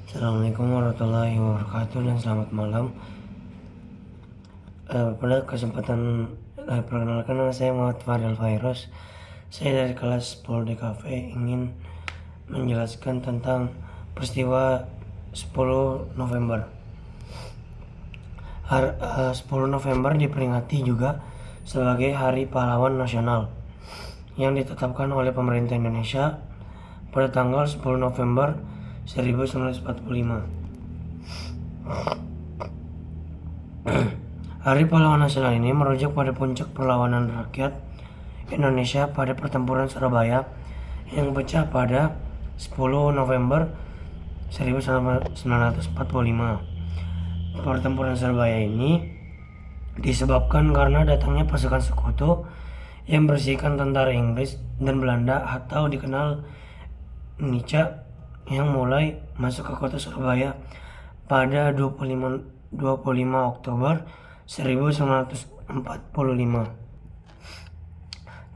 Assalamualaikum warahmatullahi wabarakatuh dan selamat malam. Pada kesempatan perkenalkan, nama saya Muhammad Fadil Virus. Saya dari kelas 10 DKV ingin menjelaskan tentang peristiwa 10 November. 10 November diperingati juga sebagai Hari Pahlawan Nasional yang ditetapkan oleh pemerintah Indonesia pada tanggal 10 November 1945. Hari Pahlawan Nasional ini merujuk pada puncak perlawanan rakyat Indonesia pada pertempuran Surabaya yang pecah pada 10 November 1945. Pertempuran Surabaya ini disebabkan karena datangnya pasukan sekutu yang berisikan tentara Inggris dan Belanda atau dikenal Nica yang mulai masuk ke kota Surabaya pada 25 Oktober 1945.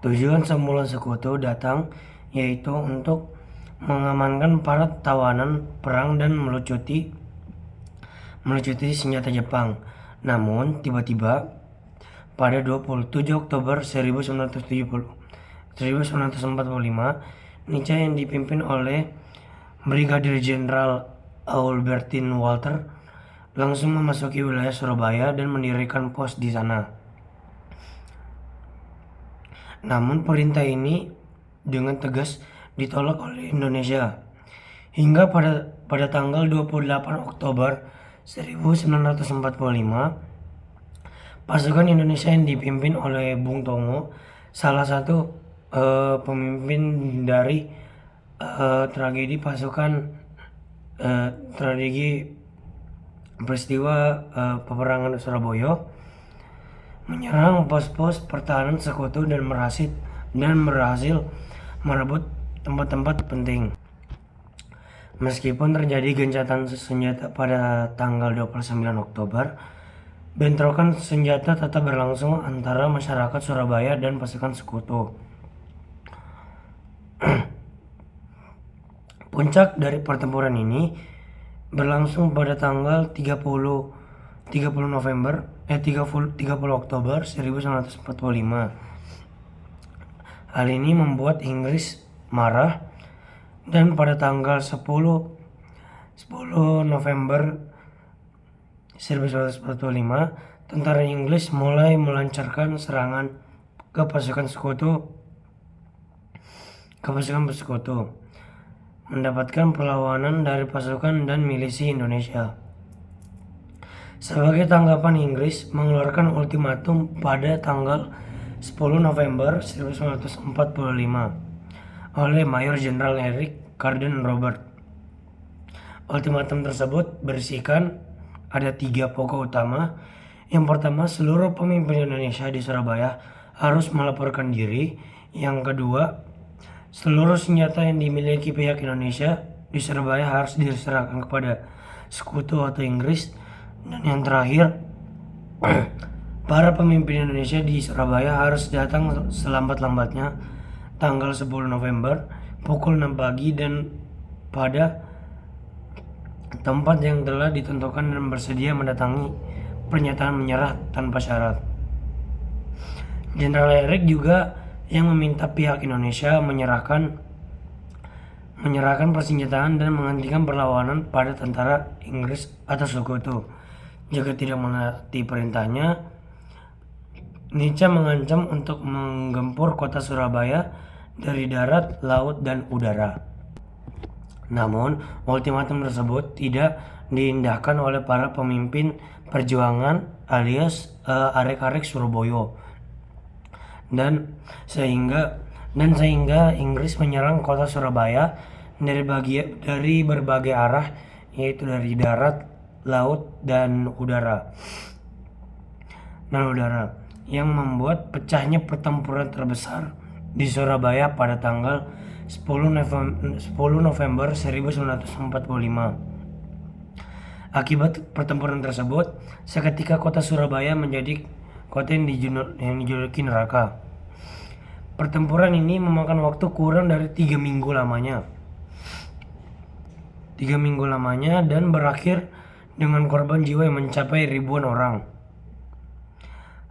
Tujuan semula sekutu datang yaitu untuk mengamankan para tawanan perang dan melucuti senjata Jepang. Namun tiba-tiba pada 27 Oktober 1945, Nica yang dipimpin oleh Brigadir Jenderal Albertin Walter langsung memasuki wilayah Surabaya dan mendirikan pos di sana. Namun perintah ini dengan tegas ditolak oleh Indonesia. Hingga pada tanggal 28 Oktober 1945, pasukan Indonesia yang dipimpin oleh Bung Tomo, salah satu pemimpin dari tragedi peristiwa peperangan Surabaya, menyerang pos-pos pertahanan sekutu dan berhasil merebut tempat-tempat penting. Meskipun terjadi gencatan senjata pada tanggal 29 Oktober, bentrokan senjata tetap berlangsung antara masyarakat Surabaya dan pasukan sekutu. Puncak dari pertempuran ini berlangsung pada tanggal 30 Oktober 1945. Hal ini membuat Inggris marah dan pada tanggal 10 November 1945, tentara Inggris mulai melancarkan serangan ke pasukan sekutu, mendapatkan perlawanan dari pasukan dan milisi Indonesia. Sebagai tanggapan, Inggris mengeluarkan ultimatum pada tanggal 10 November 1945 oleh Mayor Jenderal Eric Garden Robert. Ultimatum tersebut berisikan ada 3 pokok utama. Yang pertama, seluruh pemimpin Indonesia di Surabaya harus melaporkan diri. Yang kedua, seluruh senjata yang dimiliki pihak Indonesia di Surabaya harus diserahkan kepada sekutu atau Inggris. Dan yang terakhir, para pemimpin Indonesia di Surabaya harus datang selambat-lambatnya tanggal 10 November pukul 6 pagi dan pada tempat yang telah ditentukan dan bersedia mendatangi pernyataan menyerah tanpa syarat. Jenderal Eric juga yang meminta pihak Indonesia menyerahkan persenjataan dan menghentikan perlawanan pada tentara Inggris atau sekutu. Jika tidak menaati perintahnya, Nica mengancam untuk menggempur kota Surabaya dari darat, laut, dan udara. Namun, ultimatum tersebut tidak diindahkan oleh para pemimpin perjuangan alias arek-arek Surabaya. Dan sehingga Inggris menyerang kota Surabaya dari berbagai arah, yaitu dari darat, laut, dan udara, yang membuat pecahnya pertempuran terbesar di Surabaya pada tanggal 10 November 1945. Akibat pertempuran tersebut, seketika kota Surabaya menjadi kota yang dijuluki neraka. Pertempuran ini memakan waktu kurang dari 3 minggu lamanya. 3 minggu lamanya dan berakhir dengan korban jiwa yang mencapai ribuan orang.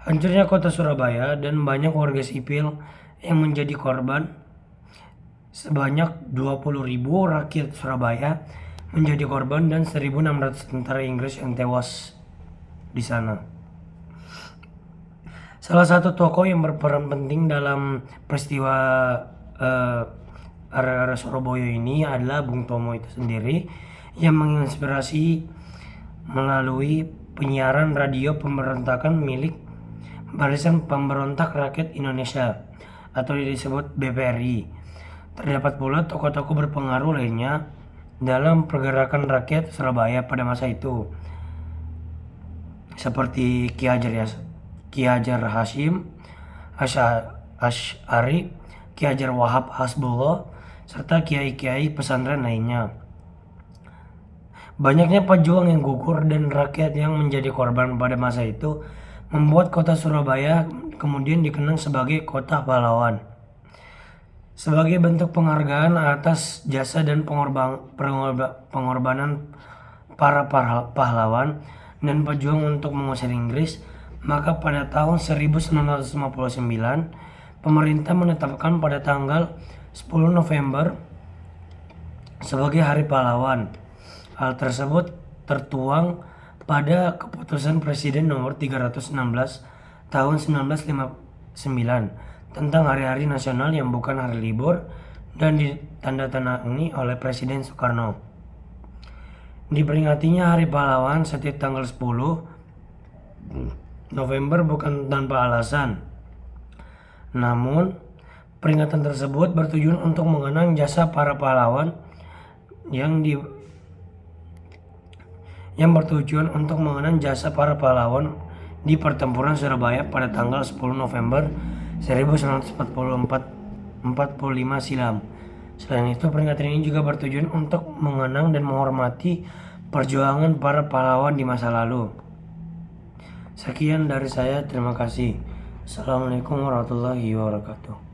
Hancurnya kota Surabaya dan banyak warga sipil yang menjadi korban. Sebanyak 20.000 rakyat Surabaya menjadi korban dan 1.600 tentara Inggris yang tewas di sana. Salah satu tokoh yang berperan penting dalam peristiwa area Surabaya ini adalah Bung Tomo itu sendiri, yang menginspirasi melalui penyiaran radio pemberontakan milik Barisan Pemberontak Rakyat Indonesia atau disebut BPRI. Terdapat pula tokoh-tokoh berpengaruh lainnya dalam pergerakan rakyat Surabaya pada masa itu, seperti Ki Hajar Hasyim Asy'ari, Ki Hajar Wahab Hasbullah, serta kiai-kiai pesantren lainnya. Banyaknya pejuang yang gugur dan rakyat yang menjadi korban pada masa itu membuat kota Surabaya kemudian dikenang sebagai kota pahlawan. Sebagai bentuk penghargaan atas jasa dan pengorbanan para pahlawan dan pejuang untuk mengusir Inggris, maka pada tahun 1959 pemerintah menetapkan pada tanggal 10 November sebagai Hari Pahlawan. Hal tersebut tertuang pada keputusan Presiden nomor 316 tahun 1959 tentang hari-hari nasional yang bukan hari libur dan ditandatangani oleh Presiden Soekarno. Diperingatinya Hari Pahlawan setiap tanggal 10 November bukan tanpa alasan. Namun, peringatan tersebut bertujuan untuk mengenang jasa para pahlawan di pertempuran Surabaya pada tanggal 10 November 1945 silam. Selain itu, peringatan ini juga bertujuan untuk mengenang dan menghormati perjuangan para pahlawan di masa lalu. Sekian dari saya, terima kasih. Assalamualaikum warahmatullahi wabarakatuh.